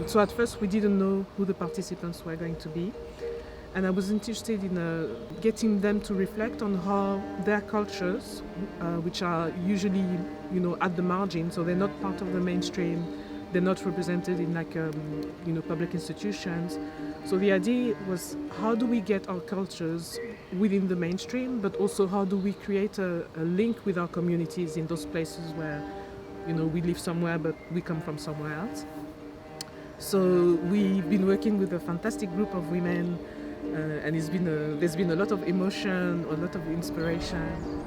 So at first we didn't know who the participants were going to be. And I was interested in getting them to reflect on how their cultures, which are usually, at the margin, so they're not part of the mainstream, they're not represented in public institutions. So the idea was, how do we get our cultures within the mainstream, but also how do we create a link with our communities in those places where, we live somewhere but we come from somewhere else. So we've been working with a fantastic group of women. And there's been a lot of emotion, a lot of inspiration.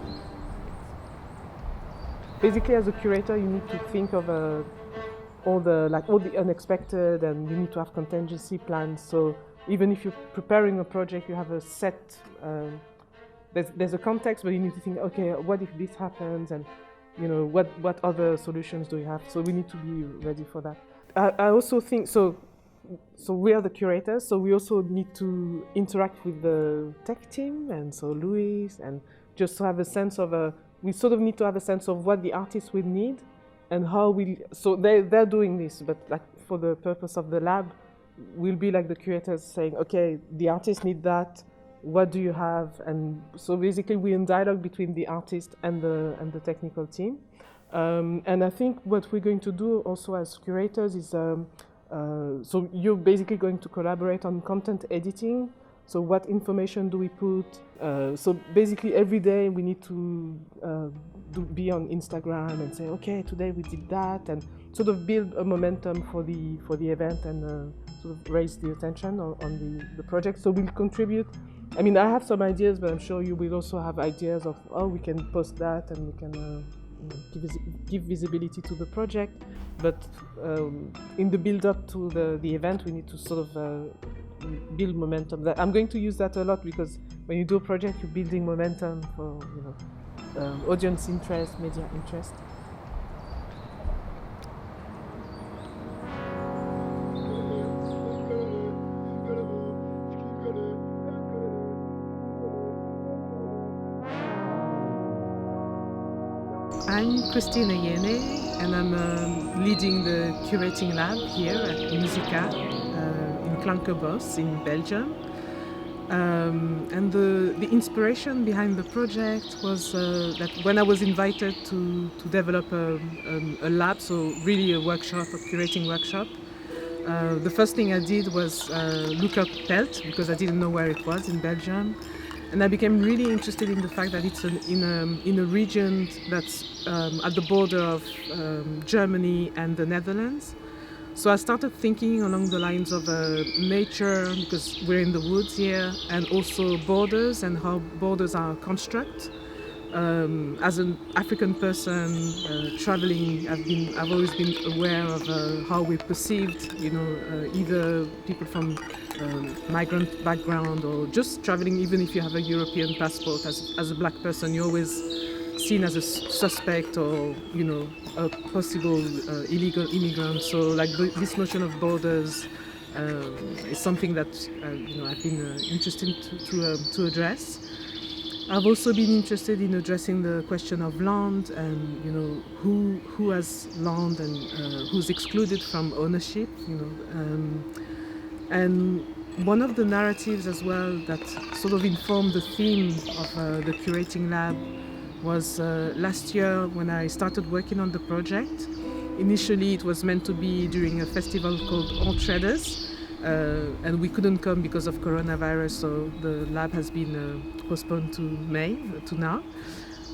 Basically, as a curator, you need to think of all the unexpected, and you need to have contingency plans. So even if you're preparing a project, you have a set. There's a context, but you need to think, okay, what if this happens, and what other solutions do you have? So we need to be ready for that. I also think so. So we are the curators, so we also need to interact with the tech team, and so Louis, and just to have a sense of we sort of need to have a sense of what the artists will need and how so they're doing this, but like for the purpose of the lab, we'll be like the curators saying, okay, the artists need that, what do you have? And so basically we're in dialogue between the artist and the technical team. And I think what we're going to do also as curators is so you're basically going to collaborate on content editing. So what information do we put? So basically every day we need to be on Instagram and say, okay, today we did that, and sort of build a momentum for the event, and sort of raise the attention on the project. So we'll contribute. I mean, I have some ideas, but I'm sure you will also have ideas of, oh, we can post that and we can give visibility to the project. But in the build-up to the event, we need to sort of build momentum. I'm going to use that a lot, because when you do a project, you're building momentum for audience interest, media interest. I'm Christine Eyene, and I'm leading the Curating Lab here at Musica in Klankenbos in Belgium. And the inspiration behind the project was that when I was invited to develop a lab, so really a workshop, a curating workshop, the first thing I did was look up Pelt, because I didn't know where it was in Belgium. And I became really interested in the fact that it's in a region that's at the border of Germany and the Netherlands. So I started thinking along the lines of nature, because we're in the woods here, and also borders and how borders are constructed. As an African person traveling, I've always been aware of how we're perceived, either people from migrant background or just traveling. Even if you have a European passport, as a black person, you're always seen as a suspect, or a possible illegal immigrant. So like this notion of borders is something that I've been interested to address. I've also been interested in addressing the question of land, and who has land and who's excluded from ownership. And one of the narratives as well that sort of informed the theme of the Curating Lab was last year when I started working on the project. Initially it was meant to be during a festival called All Traders, and we couldn't come because of coronavirus, so the lab has been postponed to May, to now.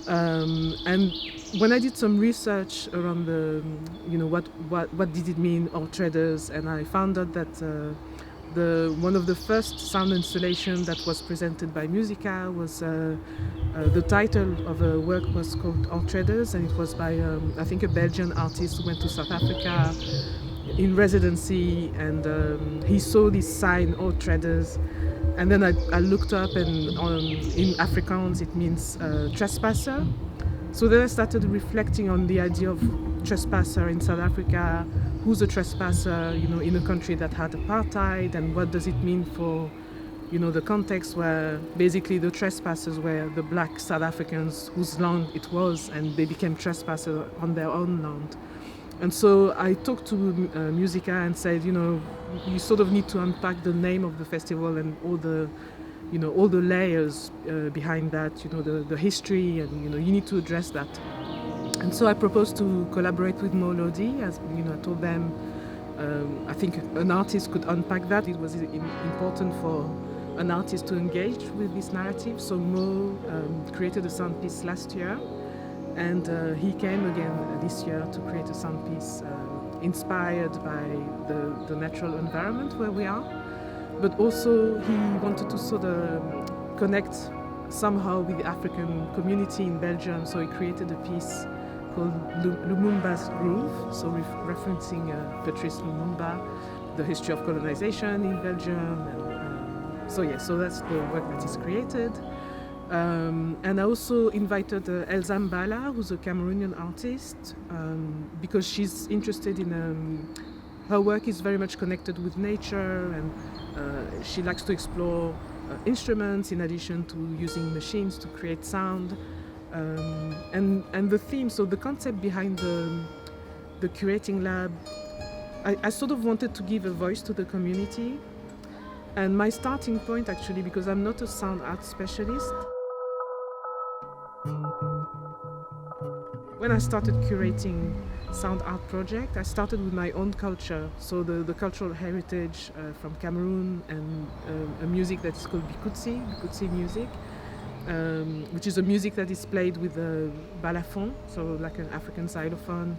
And when I did some research around what did it mean, All Traders, and I found out that one of the first sound installation that was presented by Musica was the title of a work was called All Traders, and it was by I think a Belgian artist who went to South Africa in residency, and he saw this sign, All Traders, and then I looked up, and in Afrikaans it means trespasser. So then I started reflecting on the idea of trespasser in South Africa. Who's a trespasser, in a country that had apartheid, and what does it mean for, the context where basically the trespassers were the black South Africans whose land it was, and they became trespassers on their own land. And so I talked to Musica and said, you sort of need to unpack the name of the festival and all the layers behind that, the history, and you need to address that. And so I proposed to collaborate with Mo Laudi. As I told them, I think an artist could unpack that. It was important for an artist to engage with this narrative. So Mo created a sound piece last year, and he came again this year to create a sound piece inspired by the natural environment where we are. But also he wanted to sort of connect somehow with the African community in Belgium. So he created a piece called Lumumba's Groove, so referencing Patrice Lumumba, the history of colonization in Belgium. And, so that's the work that is created. And I also invited Elsa M'bala, who's a Cameroonian artist, because she's interested in her work is very much connected with nature, and she likes to explore instruments in addition to using machines to create sound. And the theme, so the concept behind the Curating Lab, I sort of wanted to give a voice to the community. And my starting point, actually, because I'm not a sound art specialist, when I started curating sound art project, I started with my own culture, so the cultural heritage from Cameroon, and a music that is called Bikutsi music, which is a music that is played with a balafon, so like an African xylophone,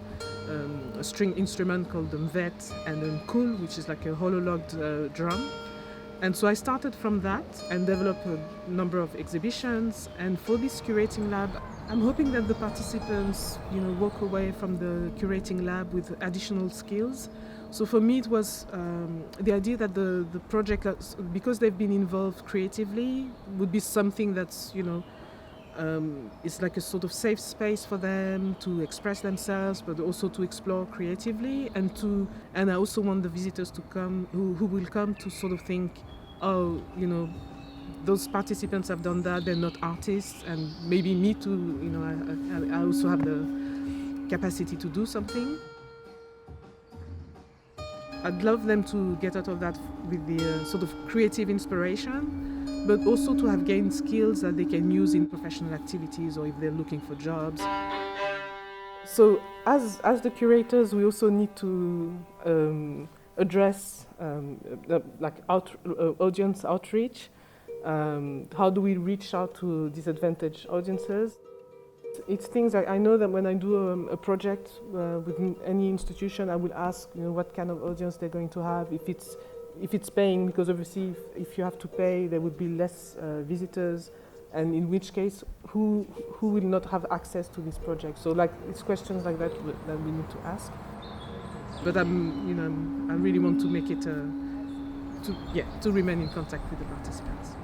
a string instrument called the mvet, and a kul, which is like a hollow-logged drum. And so I started from that and developed a number of exhibitions. And for this curating lab, I'm hoping that the participants, walk away from the curating lab with additional skills. So for me, it was the idea that the project, because they've been involved creatively, would be something that's, it's like a sort of safe space for them to express themselves, but also to explore creatively, and I also want the visitors to come, who will come, to sort of think, oh, those participants have done that, they're not artists, and maybe me too, I also have the capacity to do something. I'd love them to get out of that with the sort of creative inspiration, but also to have gained skills that they can use in professional activities or if they're looking for jobs. So as the curators, we also need to address audience outreach. How do we reach out to disadvantaged audiences? It's things like, I know that when I do a project with any institution, I will ask what kind of audience they're going to have, if it's paying, because obviously if you have to pay, there would be less visitors, and in which case who will not have access to this project. So it's questions like that we need to ask. But I really want to make it to remain in contact with the participants.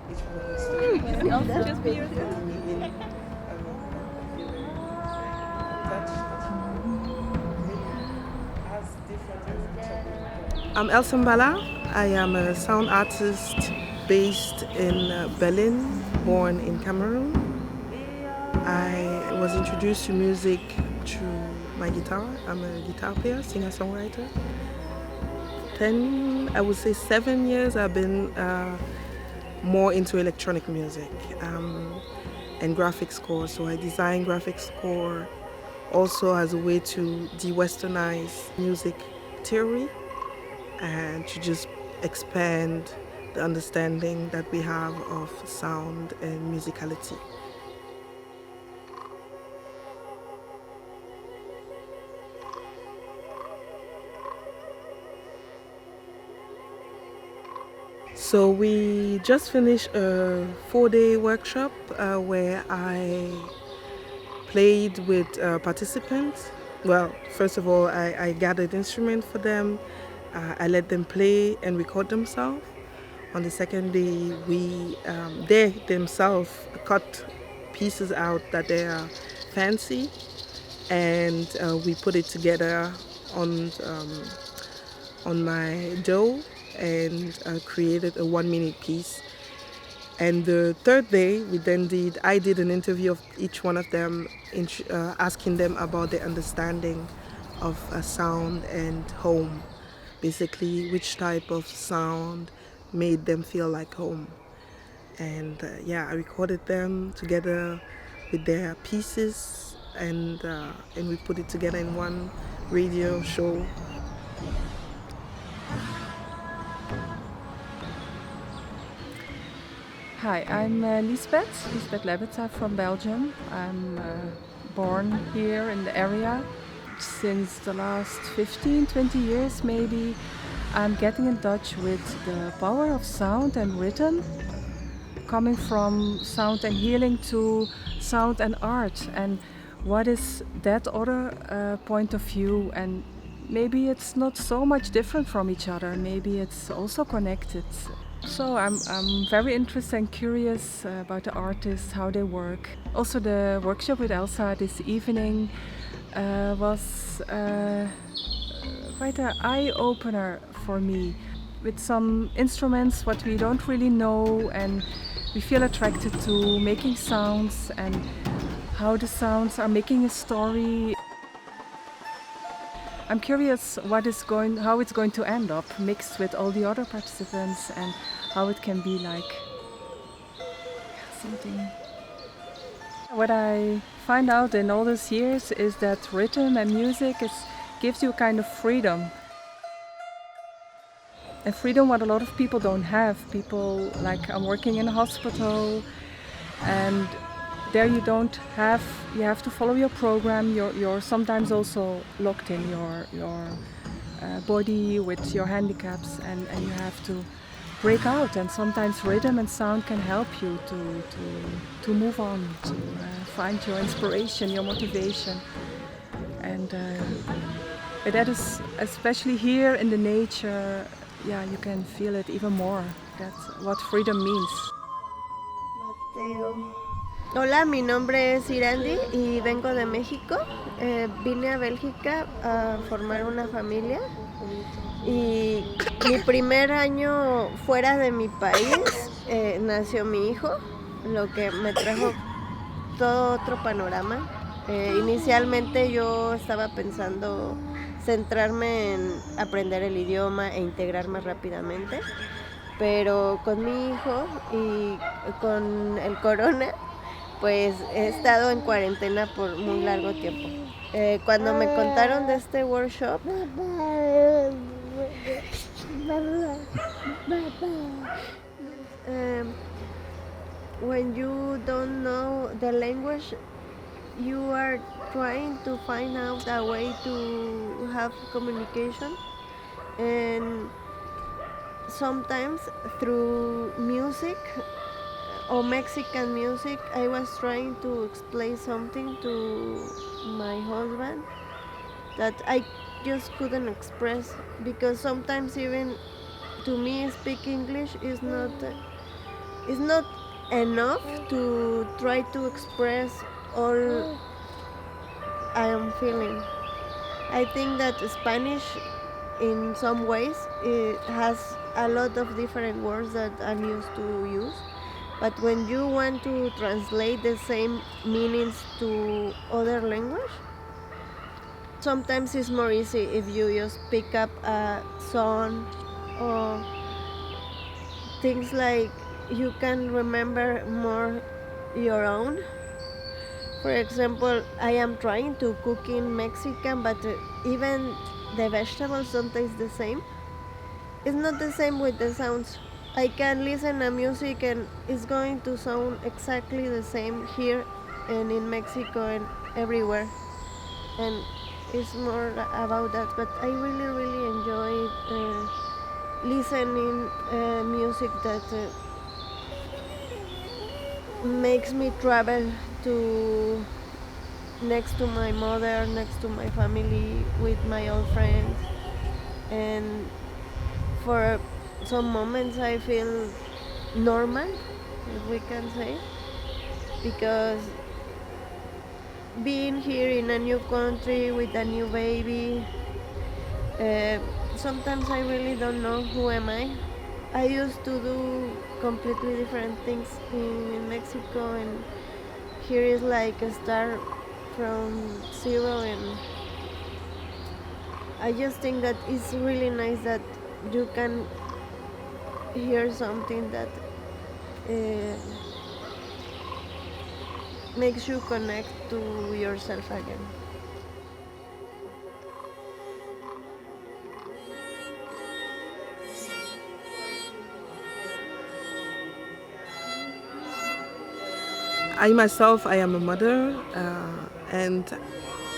I'm Elsa M'bala. I am a sound artist based in Berlin, born in Cameroon. I was introduced to music through my guitar. I'm a guitar player, singer-songwriter. 7 years I've been more into electronic music and graphic score. So I design graphic score also as a way to de-westernize music theory and to just expand the understanding that we have of sound and musicality. So we just finished a 4-day workshop where I played with participants. Well, first of all, I gathered instruments for them. I let them play and record themselves. On the second day, they themselves cut pieces out that they are fancy, and we put it together on my DAW and created a 1-minute piece. And the third day, I did an interview of each one of them, asking them about their understanding of a sound and home. Basically, which type of sound made them feel like home. And I recorded them together with their pieces, and we put it together in one radio show. Hi, I'm Lisbeth Lebeta from Belgium. I'm born here in the area. Since the last 15, 20 years maybe, I'm getting in touch with the power of sound and rhythm, coming from sound and healing to sound and art. And what is that other point of view? And maybe it's not so much different from each other. Maybe it's also connected. So I'm very interested and curious about the artists, how they work. Also the workshop with Elsa this evening was quite an eye-opener for me. With some instruments what we don't really know, and we feel attracted to making sounds and how the sounds are making a story. I'm curious how it's going to end up mixed with all the other participants, and how it can be like something. What I find out in all these years is that rhythm and music gives you a kind of freedom. And freedom what a lot of people don't have. People, like I'm working in a hospital, and there you have to follow your program. You're sometimes also locked in your body with your handicaps, and you have to break out, and sometimes rhythm and sound can help you to move on, to find your inspiration, your motivation. And that is, especially here in the nature, you can feel it even more. That's what freedom means. Mateo. Hola, mi nombre es Irandi y vengo de México. Vine a Bélgica a formar una familia. Y mi primer año fuera de mi país nació mi hijo, lo que me trajo todo otro panorama. Inicialmente yo estaba pensando centrarme en aprender el idioma e integrarme rápidamente, pero con mi hijo y con el corona, pues he estado en cuarentena por muy largo tiempo. Cuando me contaron de este workshop, when you don't know the language, you are trying to find out a way to have communication, and sometimes through music or Mexican music, I was trying to explain something to my husband that I just couldn't express, because sometimes even to me speak English is not enough to try to express all I am feeling. I think that Spanish in some ways it has a lot of different words that I'm used to use, but when you want to translate the same meanings to other language, sometimes it's more easy if you just pick up a song or things like you can remember more your own. For example, I am trying to cook in Mexican, but even the vegetables don't taste the same. It's not the same with the sounds. I can listen to music and it's going to sound exactly the same here and in Mexico and everywhere. And it's more about that. But I really, really enjoy listening music that makes me travel to next to my mother, next to my family, with my old friends, and for some moments I feel normal, if we can say, because being here in a new country with a new baby, sometimes I really don't know who am I. I used to do completely different things in Mexico, and here is like a start from zero, and I just think that it's really nice that you can hear something that makes you connect to yourself again. I myself, I am a mother, and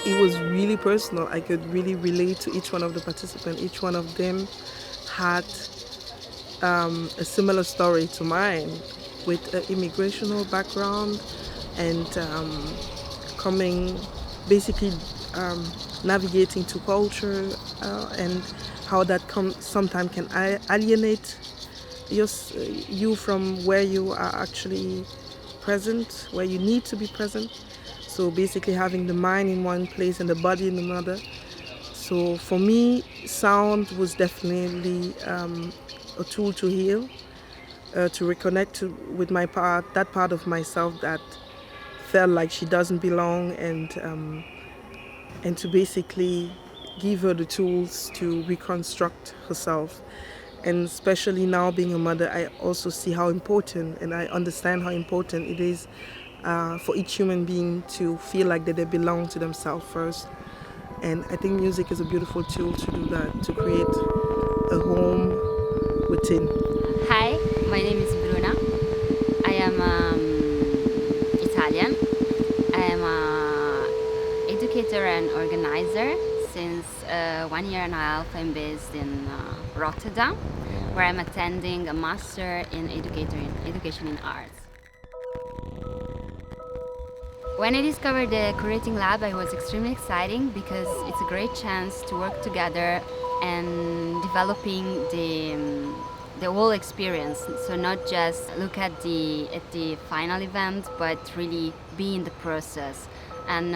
it was really personal. I could really relate to each one of the participants. Each one of them had a similar story to mine, with an immigrational background and coming, basically navigating to culture, and how that sometimes can alienate you from where you are actually present, where you need to be present. So basically having the mind in one place and the body in another. So for me, sound was definitely a tool to heal, to reconnect with that part of myself that felt like she doesn't belong, and to basically give her the tools to reconstruct herself. And especially now being a mother, I also see how important, and I understand how important it is for each human being to feel like that they belong to themselves first. And I think music is a beautiful tool to do that, to create a home within. Hi, my name is Bruna. I am Italian. I am an educator and organizer. Since 1 year and a half, I'm based in Rotterdam, where I'm attending a master in education in arts. When I discovered the Curating Lab, I was extremely excited because it's a great chance to work together and developing the whole experience. So not just look at the final event, but really be in the process and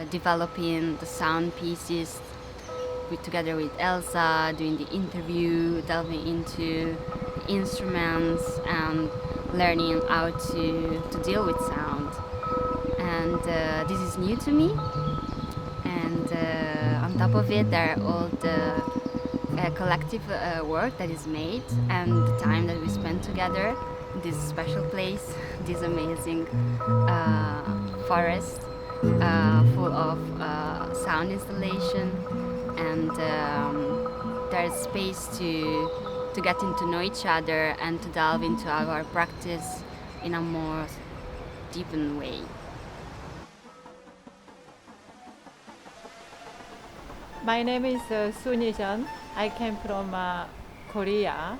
developing the sound pieces together with Elsa, doing the interview, delving into the instruments and learning how to deal with sound. And this is new to me. And on top of it, there are all the collective work that is made and the time that we spend together in this special place, this amazing forest full of sound installation, and there's space to getting to know each other and to delve into our practice in a more deepened way. My name is Soon Yeon. I came from Korea,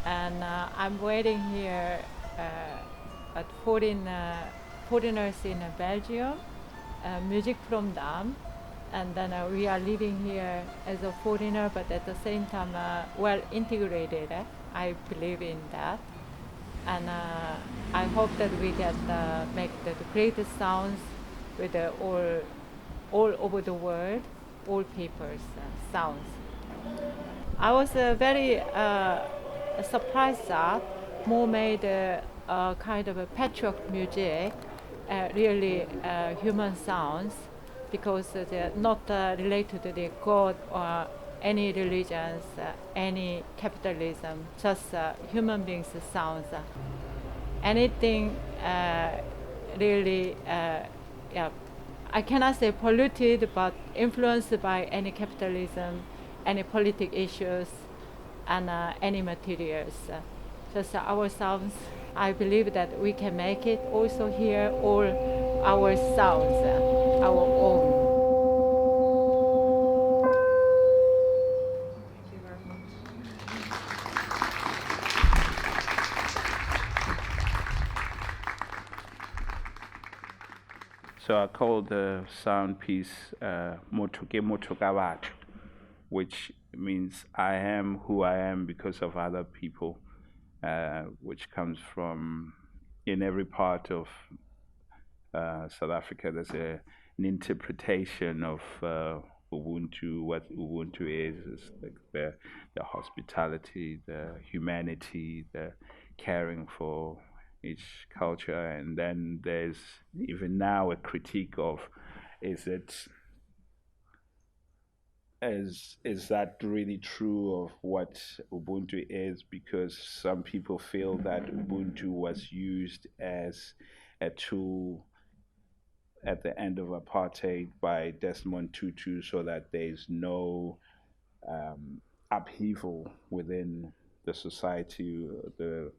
and I'm waiting here at foreigners in Belgium, music from them, and then we are living here as a foreigner, but at the same time well integrated. I believe in that, and I hope that we can make the greatest sounds with all over the world, all people's sounds. I was very surprised that Mo made a kind of a patchwork music, really human sounds, because they're not related to the God or any religions, any capitalism, just human beings' sounds. Anything really, yeah, I cannot say polluted, but influenced by any capitalism, any political issues, and any materials. Just ourselves, I believe that we can make it also here, all our sounds, our own. So I call the sound piece Motoke Motokabat, which means I am who I am because of other people, which comes from in every part of South Africa. There's an interpretation of Ubuntu. What Ubuntu is like the hospitality, the humanity, the caring for each culture. And then there's even now a critique of, is it is that really true of what Ubuntu is? Because some people feel that Ubuntu was used as a tool at the end of apartheid by Desmond Tutu so that there's no upheaval within the society, the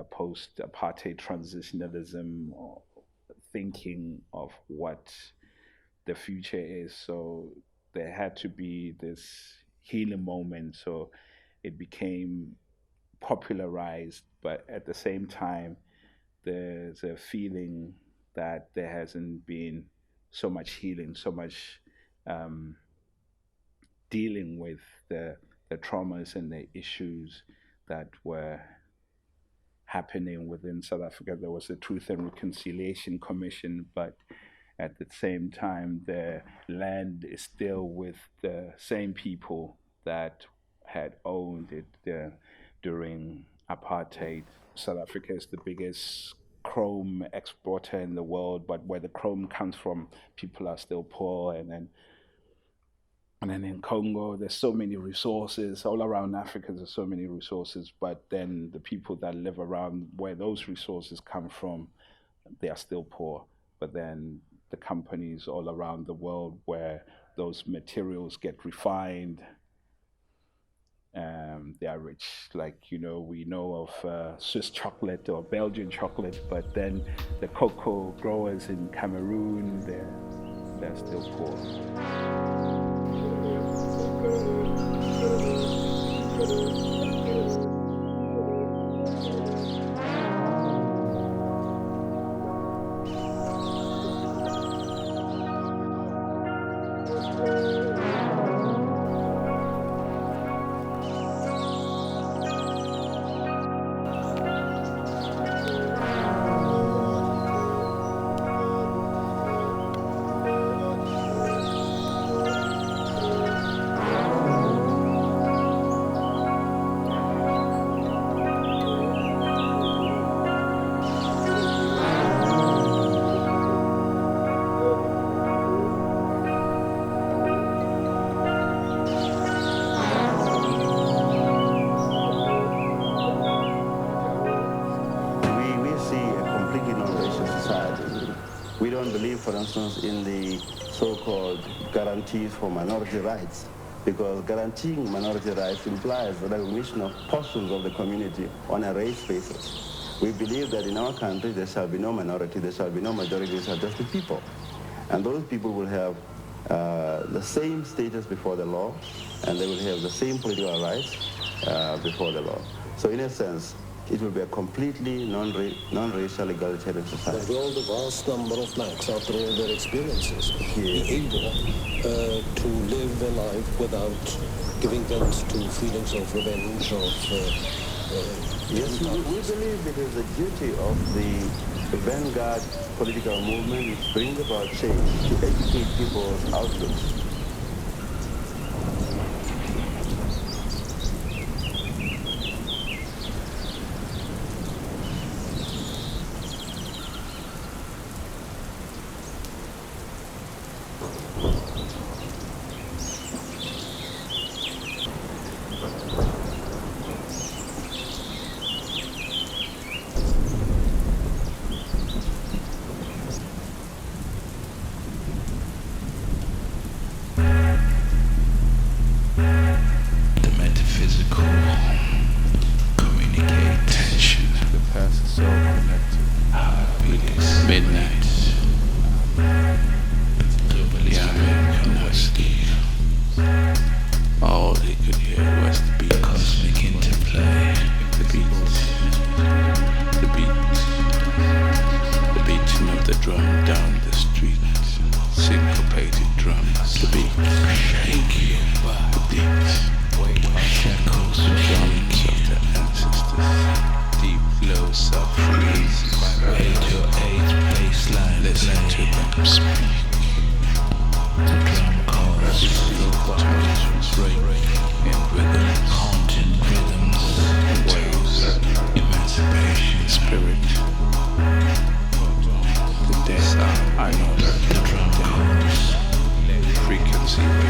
post-apartheid transitionalism, or thinking of what the future is. So there had to be this healing moment. So it became popularized, but at the same time, there's a feeling that there hasn't been so much healing, so much dealing with the traumas and the issues that were happening within South Africa. There was a Truth and Reconciliation Commission, but at the same time, the land is still with the same people that had owned it during apartheid. South Africa is the biggest chrome exporter in the world, but where the chrome comes from, people are still poor. And then in Congo, there's so many resources. All around Africa, there's so many resources, but then the people that live around where those resources come from, they are still poor. But then the companies all around the world where those materials get refined, they are rich. Like, we know of Swiss chocolate or Belgian chocolate, but then the cocoa growers in Cameroon, they're still poor. For instance, in the so-called guarantees for minority rights, because guaranteeing minority rights implies the recognition of portions of the community on a race basis. We believe that in our country there shall be no minority, there shall be no majority, there shall just be people. And those people will have the same status before the law, and they will have the same political rights before the law. So in a sense, it will be a completely non-racial egalitarian society. There will the vast number of blacks, after all their experiences, be able to live a life without giving vent to feelings of revenge, Yes, we believe it is the duty of the vanguard political movement to bring about change, to educate people's outlooks.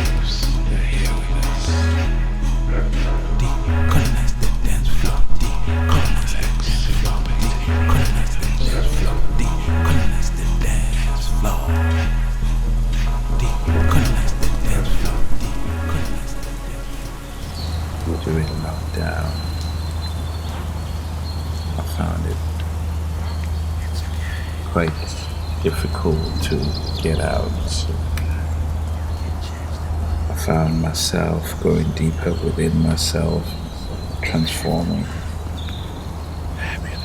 They're here with us. Decolonize the dance floor. Decolonize the dance floor. Decolonize the dance floor. Decolonize the dance floor. Decolonize the dance floor. Decolonize the dance floor. During lockdown, I found it quite difficult to get out. So I found myself going deeper within myself, transforming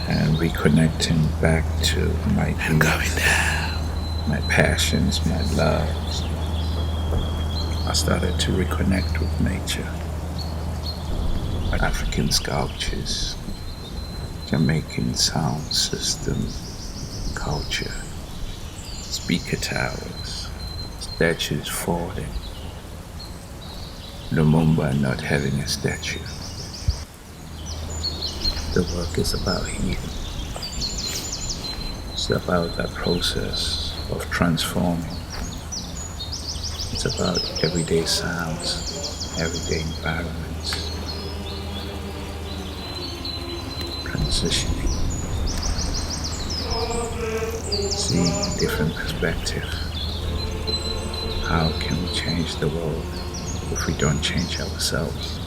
and reconnecting back to my roots, my passions, my loves. I started to reconnect with nature. African sculptures, Jamaican sound system, culture, speaker towers, statues falling, Lumumba not having a statue. The work is about healing. It's about that process of transforming. It's about everyday sounds, everyday environments, transitioning, seeing a different perspective. How can we change the world if we don't change ourselves?